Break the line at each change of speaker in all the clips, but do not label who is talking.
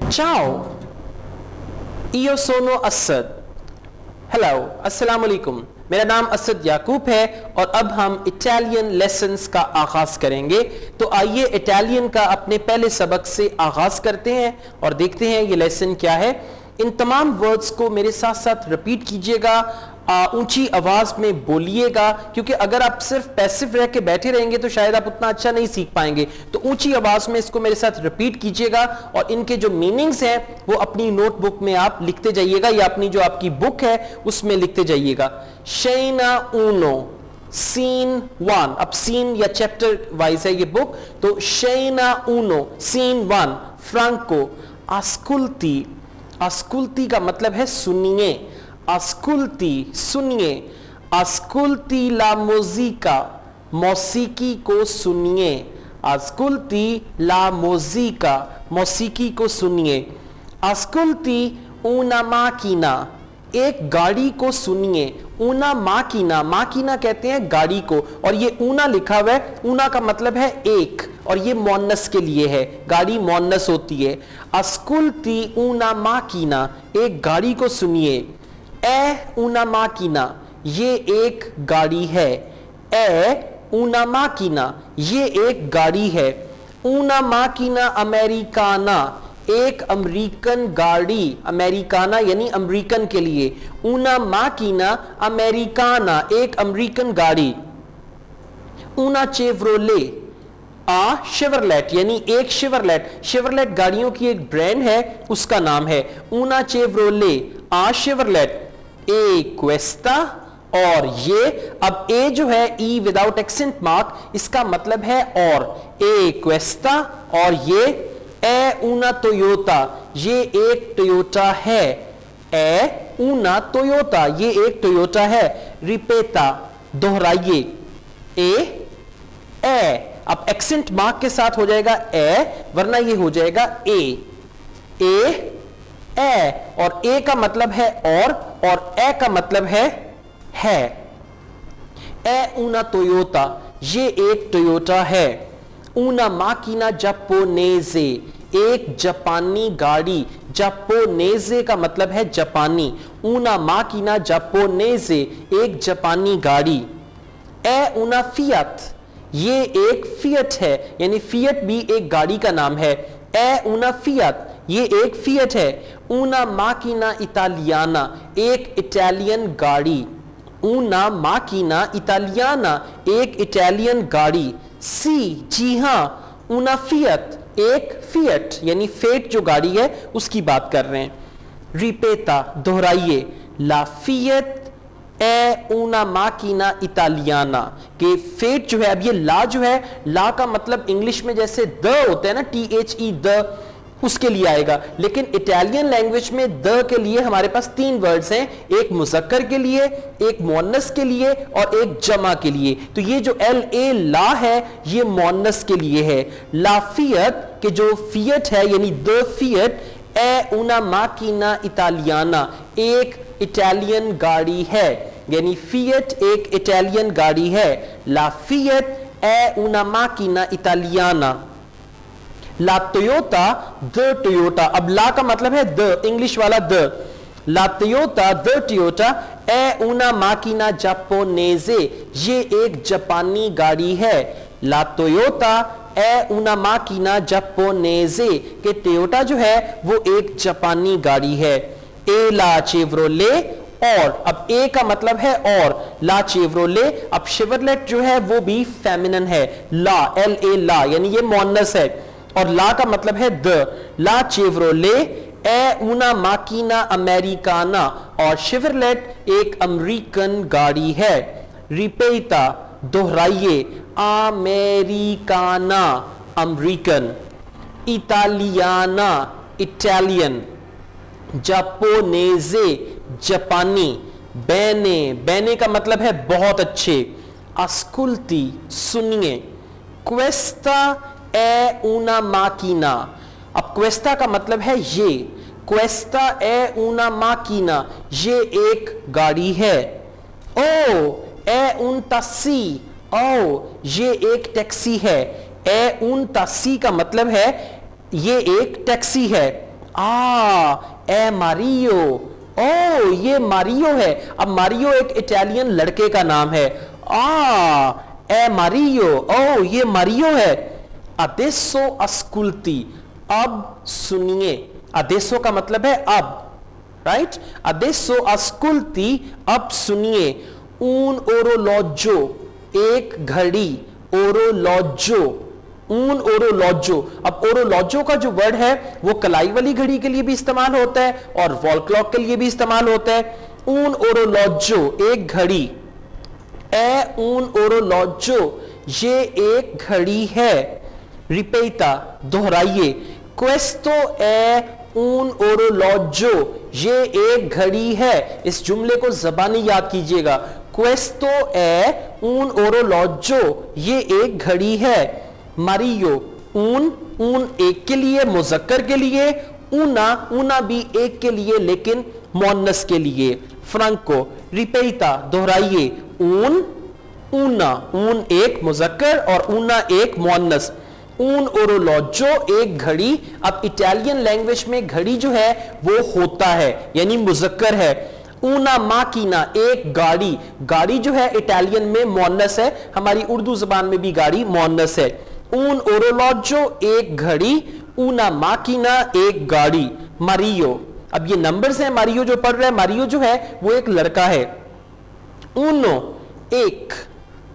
Ciao, io sono Asad. Hello, अस्सलाम वालेकुम। मेरा नाम असद याकूब है और अब हम इटालियन लेसन्स का आगाज करेंगे। तो आइए इटालियन का अपने पहले सबक से आगाज करते हैं और देखते हैं ये लेसन क्या है। इन तमाम वर्ड्स को मेरे साथ साथ रिपीट कीजिएगा, ऊंची आवाज में बोलिएगा, क्योंकि अगर आप सिर्फ पैसिव रह के बैठे रहेंगे तो शायद आप उतना अच्छा नहीं सीख पाएंगे। तो ऊंची आवाज में इसको मेरे साथ रिपीट कीजिएगा और इनके जो मीनिंग्स हैं वो अपनी नोटबुक में आप लिखते जाइएगा या अपनी जो आपकी बुक है उसमें लिखते जाइएगा। शैना ऊनो, सीन 1। अब सीन या चैप्टर वाइज है ये बुक, तो शैना ऊनो, सीन 1, फ्रांको। आस्कुल्ती, आस्कुल्ती का मतलब है सुनिए। आस्कुल्ती, सुनिए। आस्कुल्ती ला मूजिका, मौसीकी को सुनिए। आस्कुल्ती ला मूजिका, मौसीकी को सुनिए। आस्कुल्ती una macchina, एक गाड़ी को सुनिए। ऊना माकीना, माकीना कहते हैं गाड़ी को, और ये ऊना लिखा हुआ है। ऊना का मतलब है एक, और ये मोन्नस के लिए है, गाड़ी मोन्नस होती है। अस्कुल्ती ऊना माकीना, एक गाड़ी को सुनिए। ए ऊना माकीना, ये एक गाड़ी है। ए ऊना माकीना, ये एक गाड़ी है। ऊना माकीना अमेरिकाना, एक अमेरिकन गाड़ी। अमेरिकाना यानी अमेरिकन के लिए। ऊना माकीना अमेरिकाना, एक अमेरिकन गाड़ी। ऊना चेवरोले आ शेवरलेट, यानी एक शेवरलेट। शेवरलेट गाड़ियों की एक ब्रांड है, उसका नाम है ऊना चेवरोले आ शेवरलेट। ए क्वेस्टा, और ये, अब ए जो है ई विदाउट एक्सेंट मार्क, इसका मतलब है और। ए क्वेस्टा, और ये ए ऊना टोयोटा, ये एक टोयोटा है। ए ऊना टोयोटा, ये एक टोयोटा है। रिपेटा, दोहराइए। ए, अब एक्सेंट मार्क के साथ हो जाएगा ए, वरना ये हो जाएगा ए। और ए का मतलब है और ए का मतलब है। ए ऊना टोयोटा, ये एक टोयोटा है। ऊना माकीना जापोनेजे, एक जापानी गाड़ी। जापोनेजे का मतलब है जापानी। ऊना माकीना जापोनेजे, एक जापानी गाड़ी। ए ऊना फियट, ये एक फियट है, यानी फियट भी एक गाड़ी का नाम है। ए ऊना फियट, ये एक फियट है। ऊना माकीना इटालियाना, एक इटालियन गाड़ी। ऊना माकीना इटालियाना, एक इटालियन गाड़ी। सी, जी हां, ऊना फियट, एक फियट यानी फेट जो गाड़ी है उसकी बात कर रहे हैं। रिपेटा, दोहराइए। ला फियट ए ऊना माकीना इटालियाना, के फेट जो है, अब ये ला जो है, ला का मतलब इंग्लिश में जैसे द होता है ना, THE द, उसके लिए आएगा। लेकिन इटालियन लैंग्वेज में द के लिए हमारे पास 3 वर्ड्स हैं, एक मुज़क्कर के लिए, एक मोन्नस के लिए और एक जमा के लिए। तो ये जो LA ला है ये मोन्नस के लिए है। ला फियट के जो फियट है यानी द फियट, ए उना माकीना इटालियाना, एक इटालियन गाड़ी है, यानी फियट एक इटालियन गाड़ी है। ला फियट ए उना माकीना इटालियाना। ला टोयोटा, द टोयोटा, अब ला का मतलब है द, इंग्लिश वाला द। ला टोयोटा, द टोयोटा ए उना माकीना जापोनेजे, ये एक जापानी गाड़ी है। ला टोयोटा ए उना माकीना जापोनेजे, के टोयोटा जो है वो एक जापानी गाड़ी है। ए ला चेवरोले, और, अब ए का मतलब है और। ला चेवरोले, अब शेवरलेट जो है वो भी फेमिनिन है। ला, LA ला, यानी ये मोन्नस है, और ला का मतलब है द। ला चेवरोले ए उना माकीना अमेरिकाना, और शेवरलेट एक अमेरिकन गाड़ी है। रिपेटा, दोहराइए। अमेरिकाना, अमेरिकन। इटालियाना, इटालियन। जापोनेजे, जापानी। बेने, बेने का मतलब है बहुत अच्छे। अस्कुल्ती, सुनिए। क्वेस्टा ए उना माकीना, अब क्वेस्टा का मतलब है ये। क्वेस्टा ए उना माकीना, ये एक गाड़ी है। ओ ए उन टैक्सी, ओ ये एक टैक्सी है। ए उन टैक्सी का मतलब है ये एक टैक्सी है। ए मारियो, ओ ये मारियो है। अब मारियो एक इटालियन लड़के का नाम है। ए मारियो, ओ ये मारियो है। अदेसो अस्कुल्टी, अब सुनिए। अदेसो का मतलब है अब, राइट। अदेसो अस्कुल्टी, अब सुनिए। ऊन ओरोलॉजो, एक घड़ी। ओरोलॉजो, ऊन ओरोलॉजो। अब ओरोलॉजो का जो वर्ड है वो कलाई वाली घड़ी के लिए भी इस्तेमाल होता है और वॉल क्लॉक के लिए भी इस्तेमाल होता है। ऊन ओरोलॉजो, एक घड़ी। ए ऊन ओरोलॉजो, ये एक घड़ी है। रिपेटा, दोहराइए। क्वेस्तो ए ऊन ओरोलॉजो, ये एक घड़ी है। इस जुमले को ज़बानी याद कीजिएगा। क्वेस्तो ए ऊन ओरोलॉजो, ये एक घड़ी है। मारियो, ऊन, ऊन एक के लिए, मुज़क्कर के लिए। ऊना, ऊना भी एक के लिए लेकिन मोन्नस के लिए। फ्रांको, रिपेटा, दोहराइए। ऊन, ऊना, ऊन एक मुज़क्कर और ऊना एक मोन्नस। ऊन ओरोलॉजो, एक घड़ी। अब इटालियन लैंग्वेज में घड़ी जो है वो होता है यानी मुज़क्कर है। ऊना माकीना, एक गाड़ी। गाड़ी जो है इटालियन में मोन्नस है, हमारी उर्दू जबान में भी गाड़ी मोन्नस है। ऊन ओरोलॉजो, एक घड़ी। ऊना माकीना, एक गाड़ी। मारियो, अब ये नंबर्स हैं। मारियो जो पढ़ रहा है, मारियो जो है वो एक लड़का है। ऊनो, एक।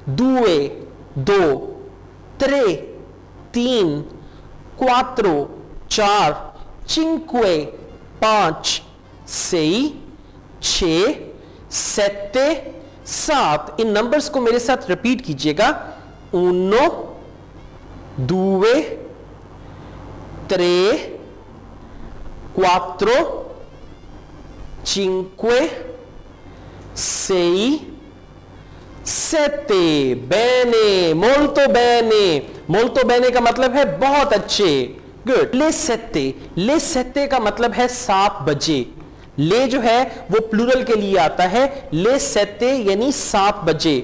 दुए, दो। त्रे, तीन। क्वात्रो, चार। चिंक्वे, पांच। सेई, छह। सेते, सात। इन नंबर्स को मेरे साथ रिपीट कीजिएगा। उनो, दुए, त्रे, क्वात्रो, चिंक्वे, सेई, सेते। बेने, मोल्तो बेने। मोल्तो बेने का मतलब है बहुत अच्छे, गुड। ले सेते, ले सेते का मतलब है 7 बजे। ले जो है वो प्लूरल के लिए आता है। ले सेते यानी 7 बजे।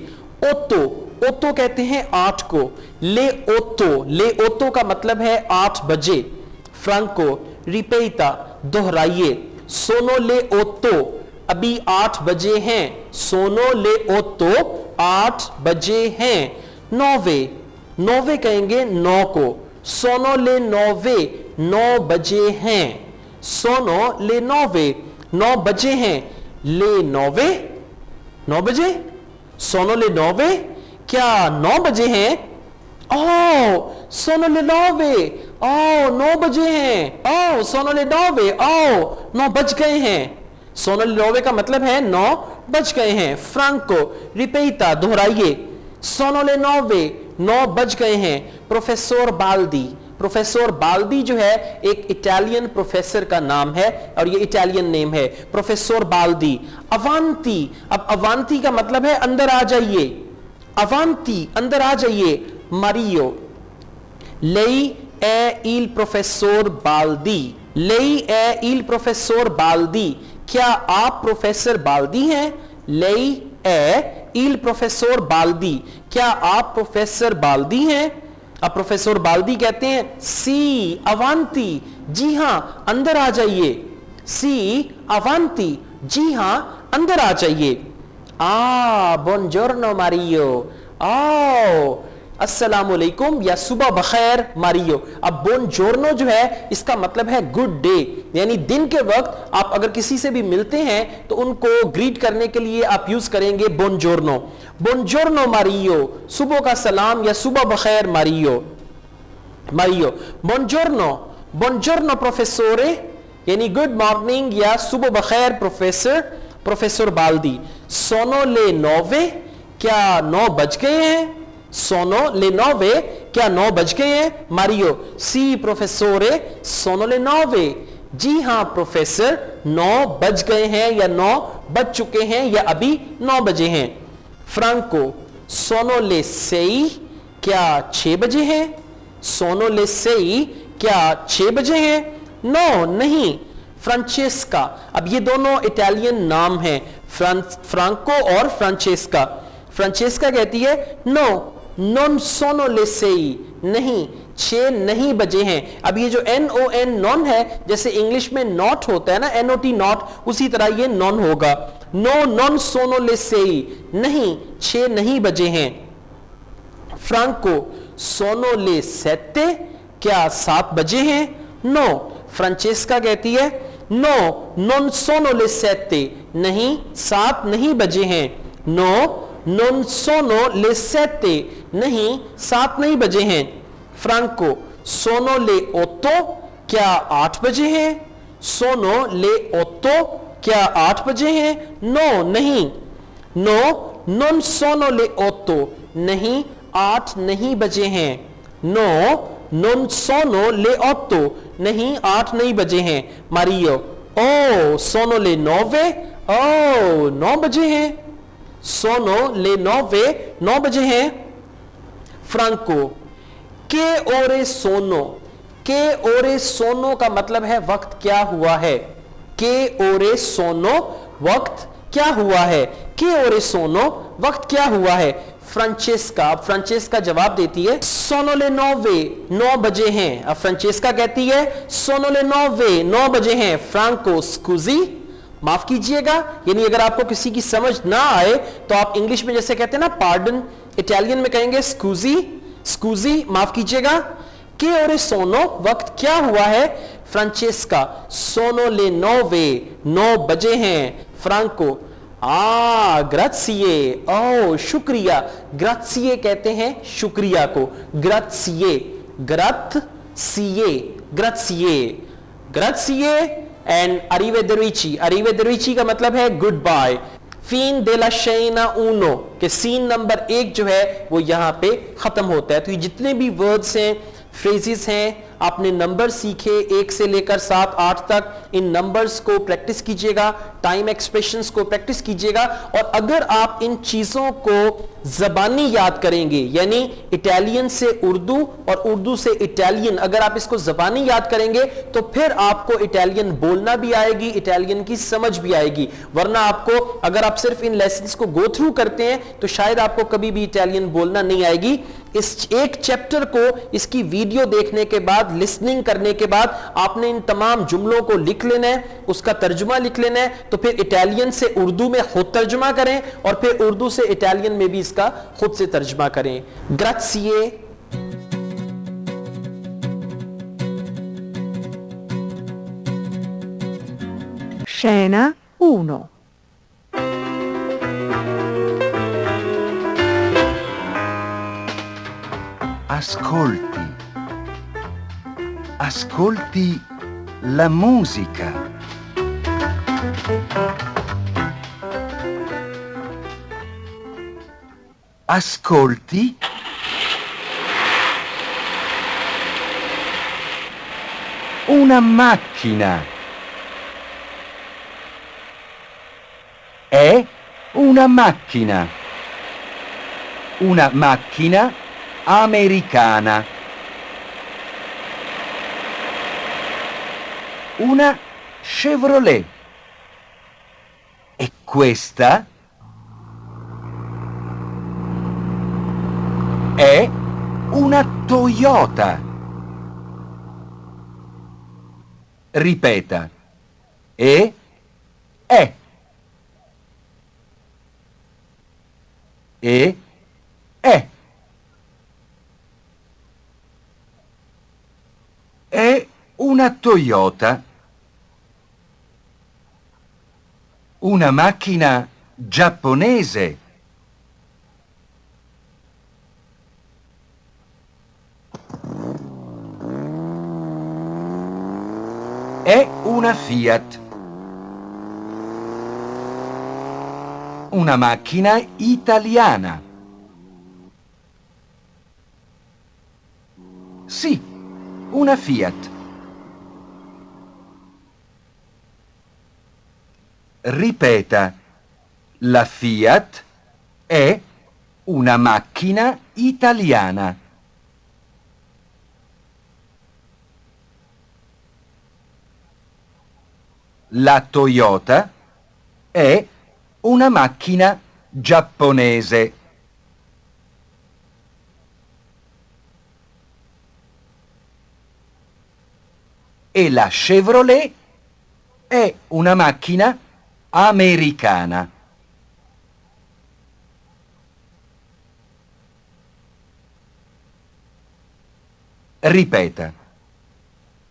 ओतो, ओतो कहते हैं 8 को। ले ओतो, ले ओतो का मतलब है 8 बजे। फ्रांको, रिपेटा, दोहराइए। सोनो ले ओतो, अभी 8 बजे हैं। सोनो ले ओतो, 8 बजे हैं। नौवे, नौवे कहेंगे 9 को। सोनो ले नौवे, 9 बजे हैं। सोनो ले नौवे, 9 बजे हैं। ले नौवे, 9 बजे। सोनो ले नौवे, क्या 9 बजे हैं? ओ सोनो ले नौवे, ओ 9 बजे हैं। ओ सोनो ले नौवे, ओ 9 बज गए हैं। सोनो ले नौवे का मतलब है 9 बज गए हैं। फ्रांको, रिपेटा, दोहराइए। सोनो ले नौवे, 9 बज गए हैं। प्रोफेसर बाल्दी, प्रोफेसर बाल्दी जो है एक इटालियन प्रोफेसर का नाम है और ये इटालियन नेम है, प्रोफेसर बाल्दी। अवांती, अब अवांती का मतलब है अंदर आ जाइए। अवांती, अंदर आ जाइए। मारियो, लेई ए इल प्रोफेसर बाल्दी, लेई ए इल प्रोफेसर बाल्दी, क्या आप प्रोफेसर बाल्दी हैं? लेई ए इल प्रोफेसर बाल्दी, क्या आप प्रोफेसर बाल्दी हैं? अब प्रोफेसर बाल्दी कहते हैं सी अवांती, जी हां अंदर आ जाइए। सी अवांती, जी हां अंदर आ जाइए। बुongiorno मारियो, आओ अस्सलाम वालेकुम या सुबह बखैर मारियो। अब बुongiorno जो है इसका मतलब है गुड डे, यानी दिन के वक्त आप अगर किसी से भी मिलते हैं तो उनको ग्रीट करने के लिए आप यूज करेंगे buongiorno। buongiorno मारियो, सुबह का सलाम या सुबह बखैर मारियो। मारियो, buongiorno, buongiorno प्रोफेसोरे, यानी गुड मॉर्निंग या सुबह बखैर प्रोफेसर। प्रोफेसर बाल्दी, सोनो ले नौवे, क्या 9 बज गए हैं? सोनो ले नौवे, क्या 9 बज गए हैं? मारियो, सी प्रोफेसोरे सोनो ले नौवे, जी हां प्रोफेसर 9 बज गए हैं या 9 बज चुके हैं या अभी 9 बजे हैं। फ्रांको, सोनो ले सेई, क्या 6 बजे हैं? सोनो ले सेई, क्या 6 बजे हैं? नो नहीं। फ्रांचेस्का, अब ये दोनों इटालियन नाम हैं, फ्रांको और फ्रांचेस्का। फ्रांचेस्का कहती है no, non sono le sei, नहीं 6 नहीं बजे हैं। अब ये जो NON नॉन है, जैसे इंग्लिश में नॉट होता है ना, NOT नॉट, उसी तरह ये नॉन होगा। नो नॉन सोनो ले सेई, नहीं 6 नहीं बजे हैं। फ्रांको सोनो ले सेते, क्या 7 बजे हैं? नो। फ्रांचेस्का कहती है नो नॉन सोनो ले सेते, नहीं 7 नहीं बजे हैं। नो नॉन सोनो ले सेते, नहीं 7 नहीं बजे हैं। फ्रांको सोनो ले ओतो, क्या 8 बजे हैं? सोनो ले ओतो, क्या 8 बजे हैं? नो नहीं। नो नॉन सोनो ले ओतो, नहीं 8 नहीं बजे हैं। नो नॉन सोनो ले ओतो, नहीं 8 नहीं बजे हैं। मारियो ओ सोनो ले नोवे, ओ 9 बजे हैं। सोनो ले नोवे, 9 बजे हैं। फ्रांको के ओरे सोनो, के ओरे सोनो का मतलब है वक्त क्या हुआ है। के ओरे सोनो वक्त क्या हुआ है। के ओरे सोनो वक्त क्या हुआ है। फ्रांचेस्का जवाब देती है सोनोले नोवे, 9 बजे हैं। अब फ्रांचेस्का कहती है सोनोले नोवे, 9 बजे हैं। फ्रांको स्कूजी, माफ कीजिएगा, यानी अगर आपको किसी की समझ ना आए तो आप इंग्लिश में जैसे कहते हैं ना पार्डन, इटालियन में कहेंगे स्कूजी, स्कूजी माफ कीजिएगा। के ओरे सोनो वक्त क्या हुआ है। फ्रांचेस्का सोनो ले नोवे, 9 बजे हैं। फ्रांको ग्रात्सिए, ओ शुक्रिया। ग्रात्सिए कहते हैं शुक्रिया को, ग्रात्सिए, ग्रात्सिए, ग्रात्सिए, ग्रात्सिए। एंड अरिवेदरिची, अरिवेदरिची का मतलब है गुड बाय। फीन दे ला शेना ऊनो के सीन नंबर 1 जो है वो यहां पे खत्म होता है। तो ये जितने भी वर्ड्स हैं, फ्रेजेस हैं, आपने नंबर सीखे 1 से लेकर 7 8 तक, इन नंबर्स को प्रैक्टिस कीजिएगा, टाइम एक्सप्रेशंस को प्रैक्टिस कीजिएगा। और अगर आप इन चीजों को जबानी याद करेंगे, यानी इटालियन से उर्दू और उर्दू से इटालियन, अगर आप इसको जबानी याद करेंगे तो फिर आपको इटालियन बोलना भी आएगी, इटालियन की समझ भी आएगी। वरना आपको, अगर आप सिर्फ इन लेसन्स को गो थ्रू करते हैं तो शायद आपको कभी भी इटालियन बोलना नहीं आएगी। इस एक चैप्टर को, इसकी वीडियो देखने के बाद, लिसनिंग करने के बाद आपने इन तमाम जुमलों को लिख लेना है, उसका तर्जुमा लिख लेना है। तो फिर इटालियन से उर्दू में खुद तर्जुमा करें और फिर उर्दू से इटालियन में भी इसका खुद से तर्जुमा करें। ग्रात्सिए।
Scena 1.
Ascolti, ascolti la musica. Ascolti una macchina. È una macchina. Una macchina americana. Una Chevrolet. E questa è una Toyota. Ripeta. È. E. È. È una Toyota. Una macchina giapponese. È una Fiat. Una macchina italiana. Sì, una Fiat. Ripeta, la Fiat è una macchina italiana. La Toyota è una macchina giapponese. e la Chevrolet è una macchina americana. Ripeta.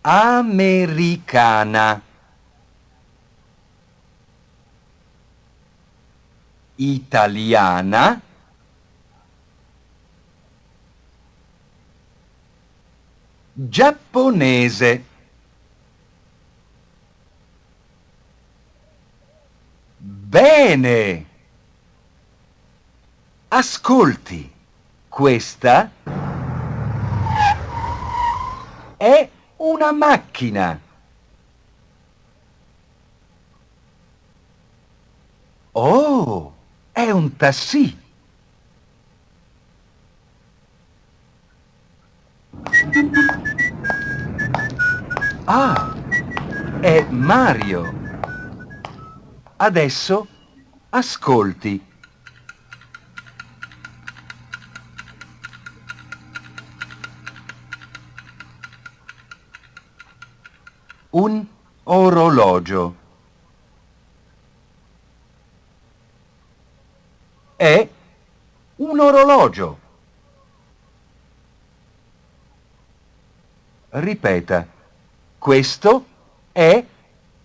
Americana. Italiana. Giapponese. Bene! Ascolti, questa è una macchina. Oh, è un tassì. Ah, è Mario. Adesso ascolti. Un orologio. È un orologio. Ripeta. Questo è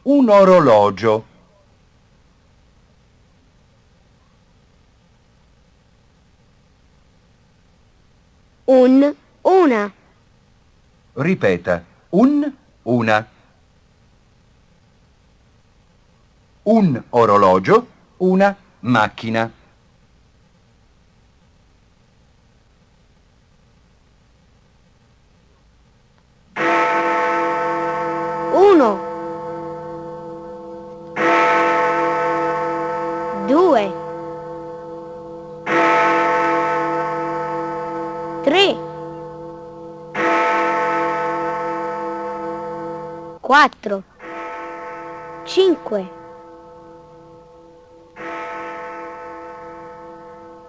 un orologio.
Una.
Ripeta. Una. Un orologio, una macchina.
Uno. Due. Tre. Quattro. Cinque.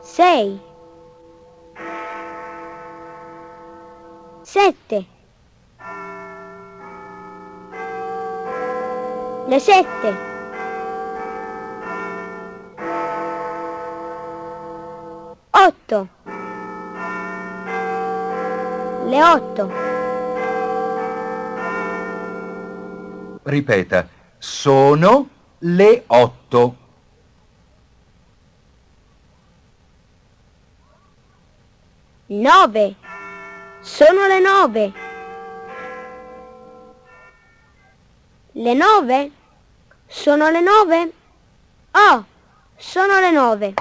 Sei. Sette. Le sette. Otto. Le otto.
Ripeta. Sono le 8.
Nove. Sono le 9. Le 9? Sono le 9? Oh, sono le 9.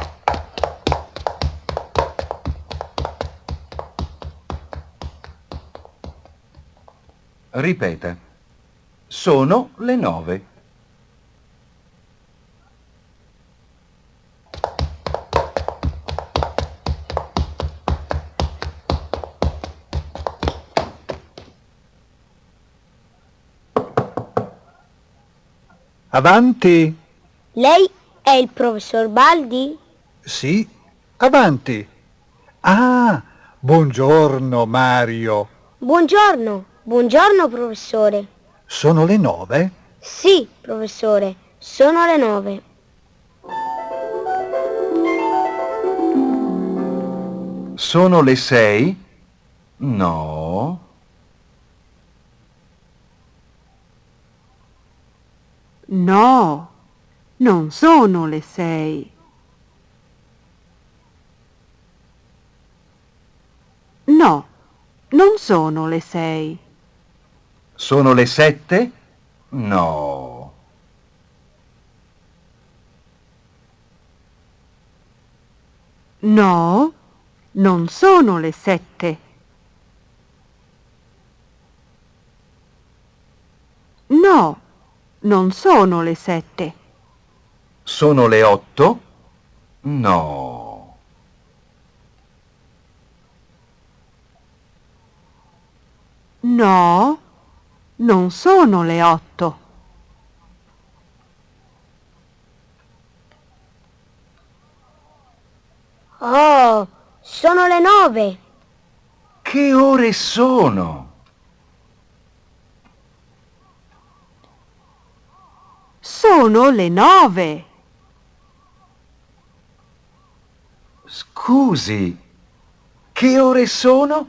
Ripeta. Sono le 9.
Avanti.
Lei è il professor Baldi?
Sì, avanti. Ah, buongiorno Mario.
Buongiorno professore.
Sono le 9?
Sì, professore, sono le 9.
Sono le 6? No.
No, non sono le 6. No, non sono le 6.
Sono le 7? No.
No, non sono le 7. No, non sono le 7.
Sono le 8? No.
No, non sono le 8.
Oh, sono le 9.
Che ore sono?
Sono le 9.
Scusi, che ore sono?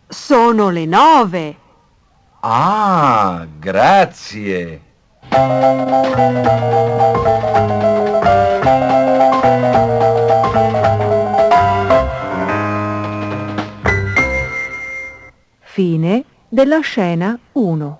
Sono le 9.
Ah, grazie.
Fine della scena 1.